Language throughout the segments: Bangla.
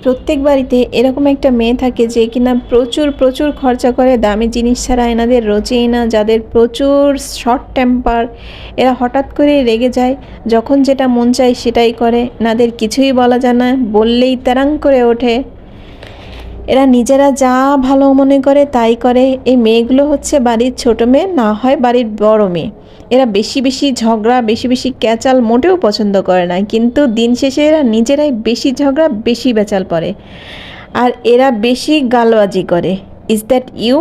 প্রত্যেক বাড়িতে এরকম একটা মেয়ে থাকে যে কিনা প্রচুর প্রচুর খরচা করে, দামি জিনিস ছাড়া এনাদের রোচেই না, যাদের প্রচুর শর্ট টেম্পার। এরা হঠাৎ করে রেগে যায়, যখন যেটা মন চায় সেটাই করে, এনাদের কিছুই বলা যায় না, বললেই তারাং করে ওঠে। এরা নিজেরা যা ভালো মনে করে তাই করে। এই মেয়েগুলো হচ্ছে বাড়ির ছোট মেয়ে, না হয় বাড়ির বড় মেয়ে। এরা বেশি বেশি ঝগড়া, বেশি বেশি ক্যাচাল মোটেও পছন্দ করে না, কিন্তু দিন শেষে এরা নিজেরাই বেশি ঝগড়া, বেশি বেচাল পড়ে, আর এরা বেশি গালবাজি করে। Is that you?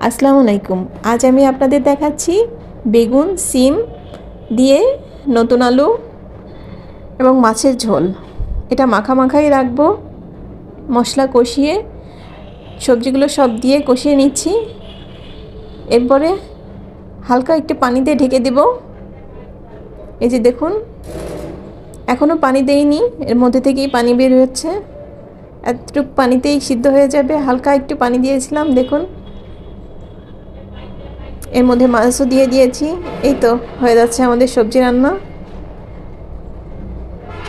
আসসালামু আলাইকুম। আজ আমি আপনাদের দেখাচ্ছি বেগুন, সিম দিয়ে নতুন আলু এবং মাছের ঝোল। এটা মাখামাখাই রাখবো, মশলা কষিয়ে সবজিগুলো সব দিয়ে কষিয়ে নিচ্ছি। এরপরে হালকা একটু পানি দিয়ে ঢেকে দেব। এই যে দেখুন, এখনও পানি দেইনি, এর মধ্যে থেকেই পানি বের হচ্ছে। এতটুকু পানিতেই সিদ্ধ হয়ে যাবে। হালকা একটু পানি দিয়েছিলাম, দেখুন। এর মধ্যে মাছও দিয়ে দিয়েছি। এই তো হয়ে যাচ্ছে আমাদের সবজি রান্না।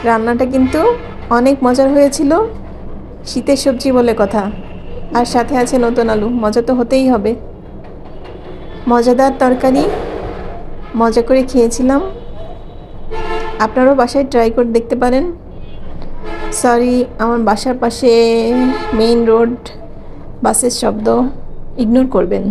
রান্নাটা কিন্তু অনেক মজার হয়েছিল, শীতের সবজি বলে কথা, আর সাথে আছে নতুন আলু। মজা তো হতেই হবে। মজাদার তরকারি, মজা করে খেয়েছিলাম। আপনারাও বাসায় ট্রাই করে দেখতে পারেন। সরি, আমার বাসার পাশে মেইন রোড, বাসের শব্দ, ইগনোর করবেন।